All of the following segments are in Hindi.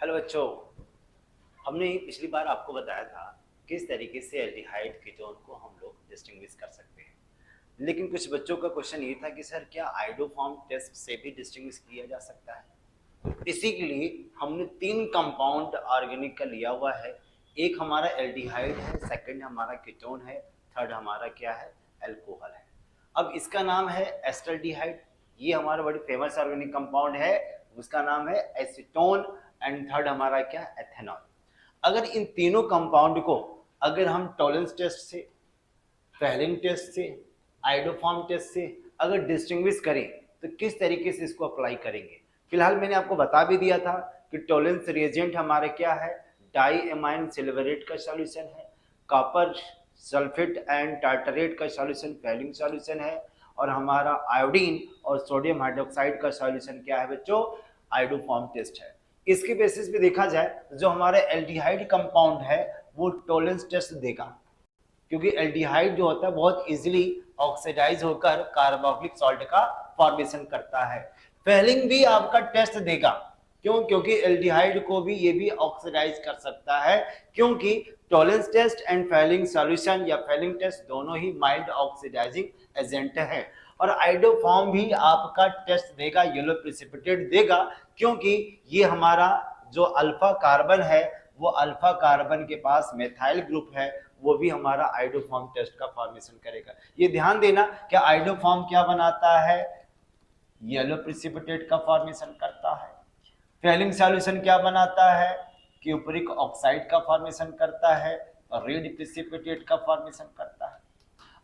हेलो बच्चों, हमने पिछली बार आपको बताया था किस तरीके से एल्डिहाइड कीटोन को हम लोग डिस्टिंग्विश कर सकते हैं। लेकिन कुछ बच्चों का क्वेश्चन ये था कि सर क्या आइडोफॉर्म टेस्ट से भी डिस्टिंग्विश किया जा सकता है। इसी के लिए हमने 3 कंपाउंड ऑर्गेनिक का लिया हुआ है। एक हमारा एल्डिहाइड है, सेकंड हमारा कीटोन है, थर्ड हमारा क्या है, अल्कोहल है। अब इसका नाम है एस्टल्डिहाइड। ये हमारा बड़ी फेमस ऑर्गेनिक कंपाउंड है, उसका नाम है एसीटोन। एंड थर्ड हमारा क्या, एथेनॉल। अगर इन तीनों कंपाउंड को अगर हम टॉलेंस टेस्ट से, फेलिंग टेस्ट से, आइडोफॉर्म टेस्ट से अगर डिस्टिंग्विश करें तो किस तरीके से इसको अप्लाई करेंगे। फिलहाल मैंने आपको बता भी दिया था कि टॉलेंस रिएजेंट हमारे क्या है, डाई एमाइन सिल्वरेट का सॉल्यूशन है, कॉपर सल्फेट एंड टार्टरेट का सॉल्यूशन फेलिंग सॉल्यूशन है, और हमारा आयोडीन और सोडियम हाइड्रोक्साइड का सॉल्यूशन क्या है बच्चों, आइडोफॉर्म टेस्ट है। इसके बेसिस पे देखा जाए जो हमारे एल्डिहाइड कंपाउंड है वो टॉलेंस टेस्ट देगा, क्योंकि एल्डिहाइड जो होता है बहुत इजीली ऑक्सीडाइज होकर कार्बोक्सिलिक सॉल्ट का फॉर्मेशन करता है। फेलिंग भी आपका टेस्ट देगा, क्यों, क्योंकि एल्डिहाइड को भी ये भी ऑक्सीडाइज कर सकता है, क्योंकि Tollens test and Fehling solution या फेलिंग टेस्ट दोनों ही माइल्ड ऑक्सीडाइजिंग एजेंट है। और आइडोफॉर्म भी आपका टेस्ट देगा, येलो प्रिसिपिटेट देगा, क्योंकि ये हमारा जो अल्फा कार्बन है वो अल्फा कार्बन के पास मेथाइल ग्रुप है, वो भी हमारा आइडोफॉर्म टेस्ट का फॉर्मेशन करेगा। ये ध्यान देना कि आइडोफॉर्म क्या बनाता है, येलो प्रिसिपिटेट का फॉर्मेशन करता है। फेलिंग सॉल्यूशन क्या बनाता है, क्यूपरिक ऑक्साइड का फॉर्मेशन करता है और रेड प्रिसिपिटेट का फॉर्मेशन करता है।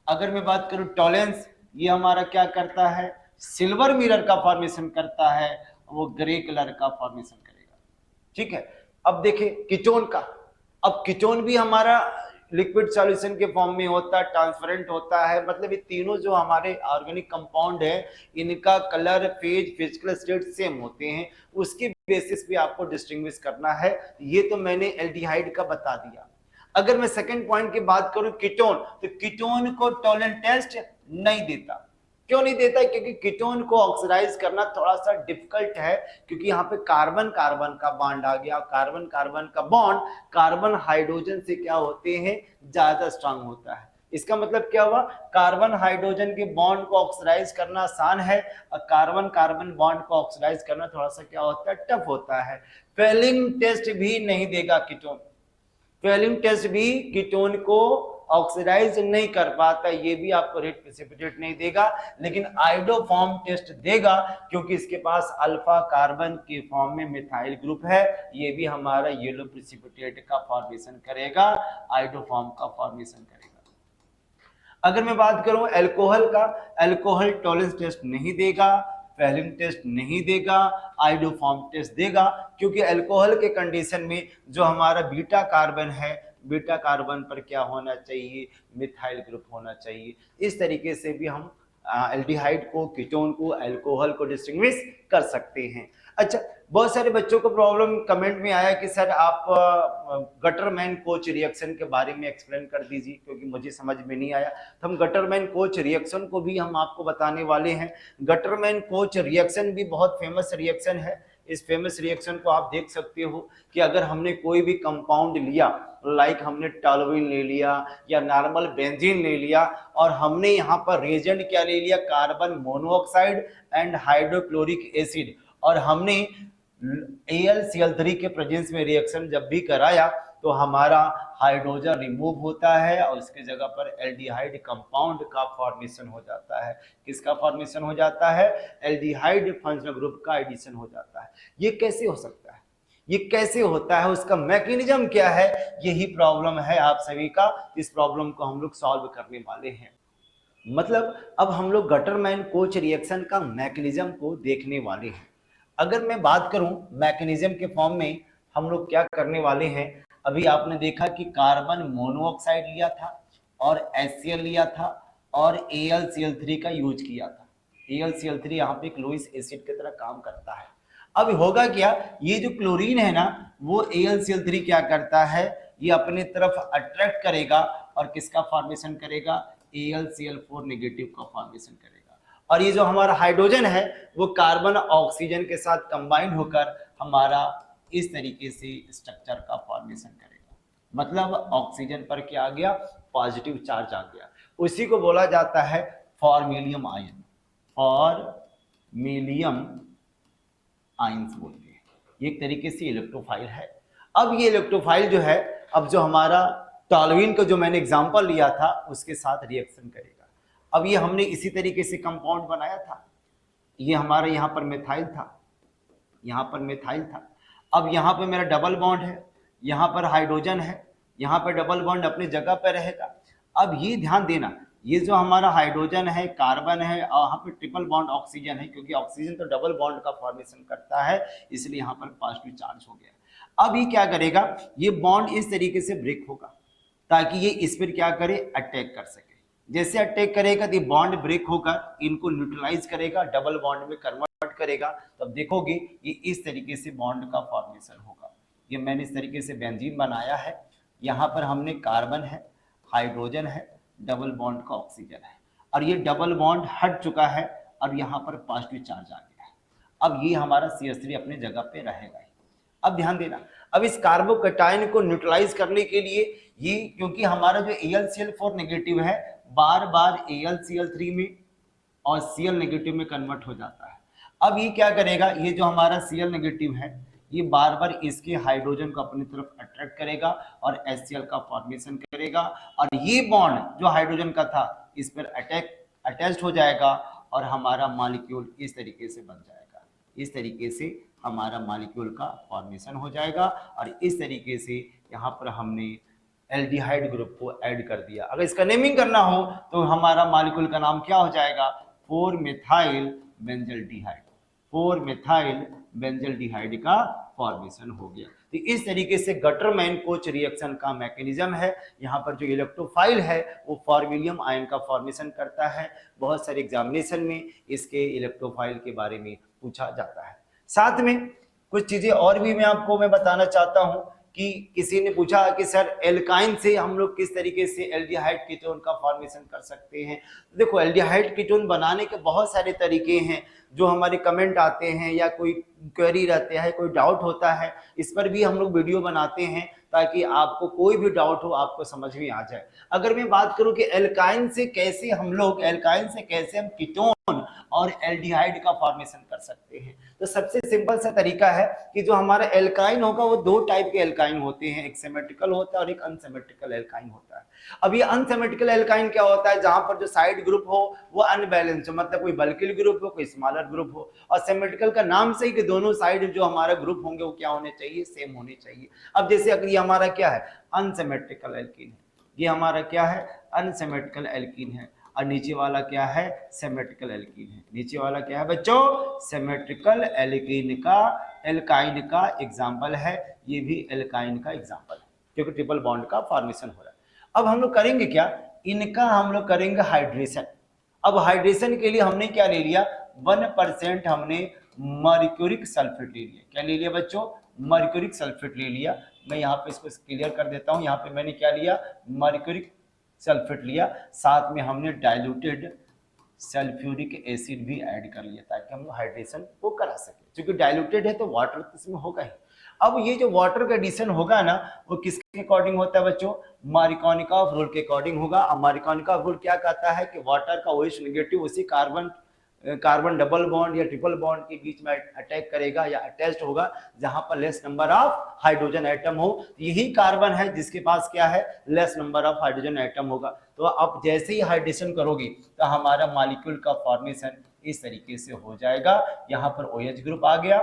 अगर मैं बात करूं टॉलेंस, ये हमारा क्या करता है, सिल्वर मिरर का फॉर्मेशन करता है, वो ग्रे कलर का फॉर्मेशन करेगा। ठीक है, अब देखिए कीटोन का। अब कीटोन भी हमारा लिक्विड सॉल्यूशन के फॉर्म में होता है, ट्रांसपेरेंट होता है। मतलब ये तीनों जो हमारे ऑर्गेनिक कंपाउंड है इनका colour, phase, physical state same होते हैं, उसके बेसिस पे आपको डिस्टिंग्विश करना है। ये तो मैंने एल्डिहाइड का बता दिया। अगर मैं सेकंड पॉइंट की बात करूं कीटोन, तो कीटोन को टॉलेंट टेस्ट नहीं देता। क्यों नहीं देता है, क्योंकि कीटोन को ऑक्सीडाइज करना थोड़ा सा डिफिकल्ट है, क्योंकि यहाँ पे कार्बन कार्बन का बॉन्ड आ गया। कार्बन कार्बन का बॉन्ड कार्बन हाइड्रोजन से क्या होते हैं, ज्यादा स्ट्रांग होता है। इसका मतलब क्या हुआ, कार्बन हाइड्रोजन के बॉन्ड को ऑक्सीडाइज करना आसान है और कार्बन कार्बन बॉन्ड को ऑक्सीडाइज करना थोड़ा सा क्या होता है, टफ होता है। फेलिंग टेस्ट भी नहीं देगा कीटोन। फेलिंग टेस्ट भी कीटोन को ऑक्सीडाइज नहीं कर पाता, ये भी आपको रेड प्रेसिपिटेट नहीं देगा, लेकिन आइडोफॉर्म टेस्ट देगा, क्योंकि इसके पास अल्फा कार्बन के फॉर्म में मिथाइल ग्रुप है। ये भी हमारा येलो प्रेसिपिटेट का फॉर्मेशन करेगा, आइडोफॉर्म का फॉर्मेशन करेगा। अगर मैं बात करूं अल्कोहल का, अल्कोहल टॉलेंस टेस्ट नहीं देगा, फेलिंग टेस्ट नहीं देगा, आइडोफॉर्म टेस्ट देगा, क्योंकि अल्कोहल के कंडीशन में जो हमारा बीटा कार्बन है, बीटा कार्बन पर क्या होना चाहिए, मिथाइल ग्रुप होना चाहिए। इस तरीके से भी हम एल्डिहाइड को, कीटोन को, अल्कोहल को डिस्टिंग्विश कर सकते हैं। अच्छा, बहुत सारे बच्चों को प्रॉब्लम कमेंट में आया कि सर आप गटरमैन कोच रिएक्शन के बारे में एक्सप्लेन कर दीजिए, क्योंकि मुझे समझ में नहीं आया। तो हम गटरमैन कोच रिएक्शन को भी हम आपको बताने वाले हैं। गटरमैन कोच रिएक्शन भी बहुत फेमस रिएक्शन है। इस फेमस रिएक्शन को आप देख सकते हो कि अगर हमने कोई भी कंपाउंड लिया, लाइक हमने टॉल्यूइन ले लिया या नॉर्मल बेंजीन ले लिया, और हमने यहाँ पर रिएजेंट क्या ले लिया, carbon monoxide and hydrochloric acid, और हमने AlCl3 के प्रेजेंस में रिएक्शन जब भी कराया तो हमारा हाइड्रोजन रिमूव होता है और उसके जगह पर एल्डिहाइड कंपाउंड का फॉर्मेशन हो जाता है। किसका फॉर्मेशन हो जाता है, एल्डिहाइड फंक्शनल ग्रुप का एडिशन हो जाता है। ये कैसे हो सकता है, ये कैसे होता है, उसका मैकेनिज्म क्या है, यही प्रॉब्लम है आप सभी का। इस प्रॉब्लम को हम लोग सॉल्व करने वाले हैं। मतलब अब हम लोग गटरमैन कोच रिएक्शन का मैकेनिज्म को देखने वाले हैं। अगर मैं बात करूं मैकेनिज्म के फॉर्म में, हम लोग क्या करने वाले हैं, अभी आपने देखा कि कार्बन मोनोऑक्साइड लिया था और HCl लिया था और AlCl3 का यूज किया था। AlCl3 यहाँ पे क्लोरिक एसिड की तरह काम करता है। अब होगा क्या, ये जो क्लोरीन है ना, वो AlCl3 क्या करता है, ये अपने तरफ अट्रैक्ट करेगा और किसका फॉर्मेशन करेगा, AlCl4 नेगेटिव का फॉर्मेशन करेगा। और ये जो हमारा हाइड्रोजन है वो कार्बन ऑक्सीजन के साथ कंबाइंड होकर हमारा इस तरीके से स्ट्रक्चर का फॉर्मेशन करेगा। मतलब ऑक्सीजन पर क्या आ गया, पॉजिटिव चार्ज आ गया। उसी को बोला जाता है फॉर्मेलियम आयन, फॉर्मेलियम आयंस बोलते हैं। ये एक तरीके से इलेक्ट्रोफाइल है। अब ये इलेक्ट्रोफाइल जो है, अब जो हमारा टॉलुइन का जो मैंने एग्जांपल लिया था उसके साथ रिएक्शन करेगा। अब ये हमने इसी तरीके से कंपाउंड बनाया था, ये हमारा यहाँ पर मिथाइल था, यहाँ पर मिथाइल था। अब यहाँ पर मेरा डबल बॉन्ड है, यहाँ पर हाइड्रोजन है, यहाँ पर डबल बॉन्ड अपनी जगह पर रहेगा। अब ये ध्यान देना, ये जो हमारा हाइड्रोजन है, कार्बन है, और यहाँ पे ट्रिपल बॉन्ड ऑक्सीजन है, क्योंकि ऑक्सीजन तो डबल बॉन्ड का फॉर्मेशन करता है, इसलिए यहाँ पर पॉजिटिव चार्ज हो गया। अब ये क्या करेगा, ये बॉन्ड इस तरीके से ब्रेक होगा ताकि ये इस पर क्या करे, अटैक कर सके। जैसे अटैक करेगा तो बॉन्ड ब्रेक होकर इनको न्यूट्रलाइज करेगा, डबल बॉन्ड में कन्वर्ट करेगा। तब देखोगे ये इस तरीके से बॉन्ड का फॉर्मेशन होगा। ये मैंने इस तरीके से बेंजीन बनाया है, यहाँ पर हमने कार्बन है, हाइड्रोजन है, डबल बॉन्ड का ऑक्सीजन है, और ये डबल बॉन्ड हट चुका है, अब यहाँ पर पॉजिटिव चार्ज आ गया है। अब ये हमारा CH3 अपने जगह पे रहेगा। अब ध्यान देना, अब इस कार्बोकैटायन को न्यूट्रलाइज करने के लिए ये, क्योंकि हमारा जो AlCl4 नेगेटिव है बार बार AlCl3 में और Cl नेगेटिव में कन्वर्ट हो जाता है। अब ये क्या करेगा, ये जो हमारा Cl नेगेटिव है ये बार बार इसके हाइड्रोजन को अपनी तरफ अट्रैक्ट करेगा और HCl का फॉर्मेशन करेगा, और ये बॉन्ड जो हाइड्रोजन का था इस पर अटैच्ड हो जाएगा और हमारा मॉलिक्यूल इस तरीके से बन जाएगा। इस तरीके से हमारा मॉलिक्यूल का फॉर्मेशन हो जाएगा, और इस तरीके से यहाँ पर हमने एल्डिहाइड ग्रुप को ऐड कर दिया। अगर इसका नेमिंग करना हो तो हमारा मॉलिक्यूल का नाम क्या हो जाएगा, 4-मेथाइल बेंजल्डिहाइड। 4-मेथाइल बेंजल्डिहाइड का फॉर्मेशन हो गया। तो इस तरीके से गटरमैन कोच रिएक्शन का मैकेनिज्म है। यहाँ पर जो इलेक्ट्रोफाइल है वो फॉर्मेलियम आयन का फॉर्मेशन करता है। बहुत सारे एग्जामिनेशन में इसके इलेक्ट्रोफाइल के बारे में पूछा जाता है। साथ में कुछ चीजें और भी मैं बताना चाहता हूँ कि किसी ने पूछा कि सर एल्काइन से हम लोग किस तरीके से एल्डिहाइड कीटोन का फॉर्मेशन कर सकते हैं। देखो, एल्डिहाइड कीटोन बनाने के बहुत सारे तरीके हैं। जो हमारे कमेंट आते हैं या कोई क्वेरी रहते हैं, कोई डाउट होता है, इस पर भी हम लोग वीडियो बनाते हैं ताकि आपको कोई भी डाउट हो आपको समझ में आ जाए। अगर मैं बात करूं कि एल्काइन से कैसे हम कीटोन और एल्डिहाइड का फॉर्मेशन कर सकते हैं, तो सबसे सिंपल सा तरीका है कि जो हमारा एल्काइन होगा वो दो टाइप के एल्काइन होते हैं, एक सिमेट्रिकल होता है और एक अनसिमेट्रिकल एल्काइन होता है। अब ये अनसिमेट्रिकल एल्काइन क्या होता है, जहां पर जो साइड ग्रुप हो वो अनबैलेंस हो, मतलब कोई बल्किल ग्रुप हो, कोई स्मॉलर ग्रुप हो, और सिमेट्रिकल का नाम से ही कि दोनों साइड जो हमारा ग्रुप होंगे वो क्या होने चाहिए, सेम होने चाहिए। अब जैसे अगर ये हमारा क्या है, अनसिमेट्रिकल एल्कीन है, ये हमारा क्या है, अनसिमेट्रिकल एल्कीन है, और नीचे वाला क्या है, सिमेट्रिकल एल्कीन है। नीचे वाला क्या है बच्चों, सिमेट्रिकल एल्कीन का एल्काइन का एग्जांपल है, ये भी एल्काइन का एग्जांपल है क्योंकि ट्रिपल बॉन्ड का फॉर्मेशन हो रहा है। अब हम लोग करेंगे क्या, इनका हम लोग करेंगे हाइड्रेशन। अब हाइड्रेशन के लिए हमने क्या ले लिया, 1% हमने मर्क्यूरिक सल्फेट ले लिया। क्या ले लिया बच्चों, मर्क्यूरिक सल्फेट ले लिया। मैं यहाँ पे इसको क्लियर कर देता हूँ, यहाँ पे मैंने क्या लिया, मर्क्यूरिक सल्फेट लिया, साथ में हमने डाइल्यूटेड सल्फ्यूरिक एसिड भी ऐड कर लिया ताकि हम हाइड्रेशन को करा सके। क्योंकि डाइल्यूटेड है तो वाटर तो इसमें होगा ही। अब ये जो वाटर का एडिशन होगा ना वो किसके अकॉर्डिंग होता है बच्चों, मार्कोनिकॉफ रूल के अकॉर्डिंग होगा। अब मार्कोनिकॉफ रूल क्या कहता है कि वाटर का OH नेगेटिव उसी कार्बन डबल बॉन्ड या ट्रिपल बॉन्ड के बीच में अटैक करेगा या अटैच्ड होगा जहां पर less number of hydrogen atom हो। यही कार्बन है जिसके पास क्या है, less number of hydrogen atom होगा। तो अब जैसे ही हाइड्रेशन करोगे तो हमारा मॉलिक्यूल का फॉर्मेशन इस तरीके से हो जाएगा। यहाँ पर OH ग्रुप आ गया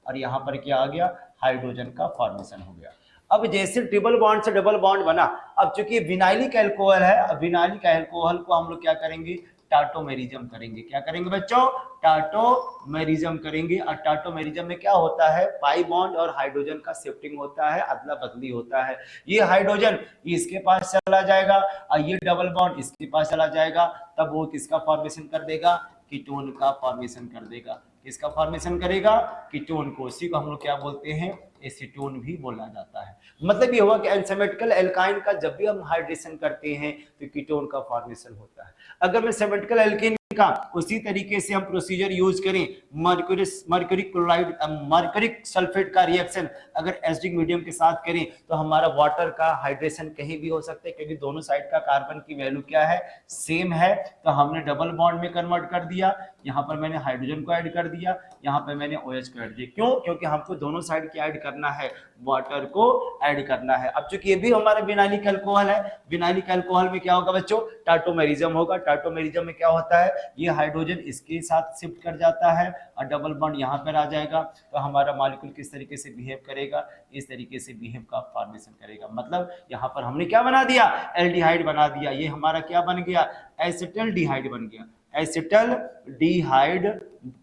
और यहाँ पर क्या आ गया, हाइड्रोजन का फॉर्मेशन हो गया। अब जैसे ट्रिपल बॉन्ड से डबल बॉन्ड बना, अब चूंकि विनाइलिक अल्कोहल है, अब विनाइलिक अल्कोहल को हम लोग क्या करेंगे, टाटोमेरिज्म करेंगे। क्या करेंगे बच्चों, टाटोमेरिज्म करेंगे। और टाटोमेरिज्म में क्या होता है, पाई बॉन्ड और हाइड्रोजन का शिफ्टिंग होता है, अदला बदली होता है। ये हाइड्रोजन इसके पास चला जाएगा और ये डबल बॉन्ड इसके पास चला जाएगा, तब वो किसका फॉर्मेशन कर देगा, कीटोन का फॉर्मेशन कर देगा। किसका फॉर्मेशन करेगा, कीटोन को। उसी को हम लोग क्या बोलते हैं, एसीटोन भी बोला जाता है। मतलब ये हुआ कि अनसिमेट्रिकल एल्काइन का जब भी हम हाइड्रेशन करते हैं तो कीटोन का फॉर्मेशन होता है। अगर मैं सिमेट्रिकल एल्कीन का उसी तरीके से हम प्रोसीजर यूज करें, मर्क्यूरी क्लोराइड मर्क्यूरिक सल्फेट का रिएक्शन अगर एसिडिक मीडियम के साथ करें तो हमारा वाटर का हाइड्रेशन कहीं भी हो सकता है, क्योंकि दोनों साइड का कार्बन की वैल्यू क्या है, सेम है। तो हमने डबल बॉन्ड में कन्वर्ट कर दिया, यहाँ पर मैंने हाइड्रोजन को ऐड कर दिया, यहाँ पर मैंने OH को ऐड किया। क्यों? क्योंकि हमको दोनों साइड क्या ऐड करना है, वाटर को ऐड करना है। अब चूंकि ये भी हमारा विनाइलिक अल्कोहल है, विनाइलिक अल्कोहल में क्या होगा बच्चों, टाटोमेरिज्म होगा। टाटोमेरिज्म में क्या होता है, ये हाइड्रोजन इसके साथ शिफ्ट कर जाता है और डबल बॉन्ड यहाँ पर आ जाएगा, तो हमारा मॉलिक्यूल किस तरीके से बिहेव करेगा, इस तरीके से बिहेव का फॉर्मेशन करेगा। मतलब यहाँ पर हमने क्या बना दिया, एल्डिहाइड बना दिया। ये हमारा क्या बन गया, एसिटल्डिहाइड बन गया। एसिटल्डिहाइड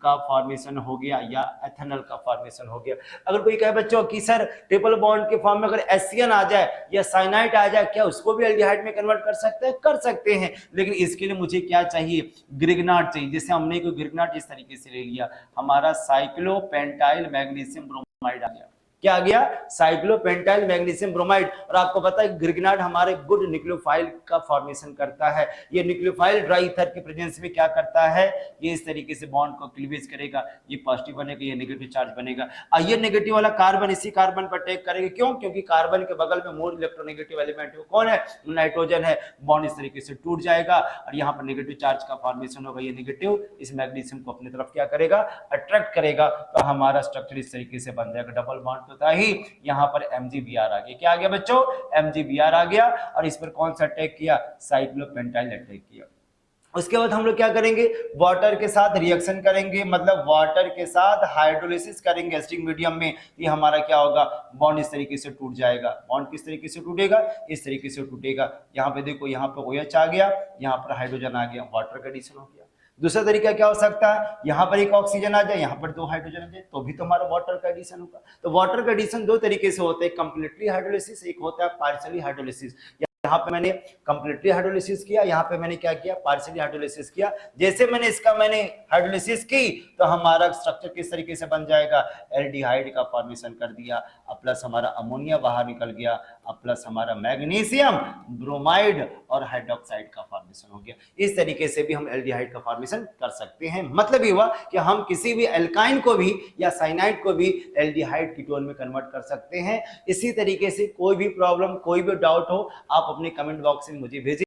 का फॉर्मेशन हो गया या एथेनॉल का फॉर्मेशन हो गया। अगर कोई कहे बच्चों कि सर ट्रिपल बॉन्ड के फॉर्म में अगर एससीएन आ जाए या साइनाइड आ जाए, क्या उसको भी एल्डिहाइड में कन्वर्ट कर सकते हैं? कर सकते हैं, लेकिन इसके लिए मुझे क्या चाहिए, ग्रिग्नाट चाहिए। जैसे हमने कोई ग्रिग्नाट इस तरीके से ले लिया, हमारा साइक्लोपेंटाइल मैग्नीशियम ब्रोमाइड आ गया। क्या आ गया, साइक्लोपेंटाइल मैग्नीशियम ब्रोमाइड। और आपको पता है ग्रिग्नाट हमारे गुड न्यूक्लियोफाइल का फॉर्मेशन करता है। ये न्यूक्लियोफाइल ड्राई ईथर के प्रेजेंस में क्या करता है, ये इस तरीके से बॉन्ड को क्लीवेज करेगा, ये पॉजिटिव बनेगा, ये नेगेटिव चार्ज बनेगा। और ये नेगेटिव वाला कार्बन इसी कार्बन पर अटैक करेगा। क्यों? क्योंकि कार्बन के बगल में मोर इलेक्ट्रोनेगेटिव एलिमेंट कौन है, नाइट्रोजन है। बॉन्ड इस तरीके से टूट जाएगा और यहाँ पर नेगेटिव चार्ज का फॉर्मेशन होगा। ये नेगेटिव इस मैग्नीशियम को अपनी तरफ क्या करेगा, अट्रैक्ट करेगा, तो हमारा स्ट्रक्चर इस तरीके से बन जाएगा। डबल बॉन्ड होता ही यहाँ पर MgBr आ गया। क्या आ गया बच्चों, MgBr आ गया। और इस पर कौन सा अटैक किया, साइक्लोपेंटाइल अटैक किया। उसके बाद हम लोग क्या करेंगे, वाटर के साथ रिएक्शन करेंगे, मतलब वाटर के साथ हाइड्रोलिसिस करेंगे एसिडिक मीडियम में। ये हमारा क्या होगा, बॉन्ड इस तरीके से टूट जाएगा। बॉन्ड किस तरीके से टूटेगा, इस तरीके से टूटेगा। यहाँ पे देखो, यहाँ पे OH आ गया, यहाँ पर हाइड्रोजन आ गया, वाटर का एडिशन हो गया। दूसरा तरीका क्या हो सकता है, यहाँ पर एक ऑक्सीजन आ जाए, यहाँ पर 2 हाइड्रोजन आ जाए, तो भी तो हमारा वाटर का एडिशन होगा। तो वाटर का एडिशन 2 तरीके से होता है, कंप्लीटली हाइड्रोलिसिस, एक होता है पार्शियली हाइड्रोलिसिस। यहाँ पे मैंने कंप्लीटली हाइड्रोलिसिस किया, यहाँ पे मैंने क्या किया, पार्शियली हाइड्रोलिसिस किया। जैसे मैंने हाइड्रोलिसिस की तो हमारा स्ट्रक्चर किस तरीके से बन जाएगा, एल्डिहाइड का फॉर्मेशन कर दिया, अब प्लस हमारा अमोनिया बाहर निकल गया, अब प्लस हमारा मैग्नीशियम ब्रोमाइड और हाइड्रोक्साइड का फॉर्मेशन हो गया। इस तरीके से भी हम एल्डिहाइड का फॉर्मेशन कर सकते हैं। मतलब ये हुआ कि हम किसी भी एल्काइन को भी या साइनाइड को भी एल्डिहाइड कीटोन में कन्वर्ट कर सकते हैं। इसी तरीके से कोई भी प्रॉब्लम, कोई भी डाउट हो, आप अपने कमेंट बॉक्स में मुझे भेजिए।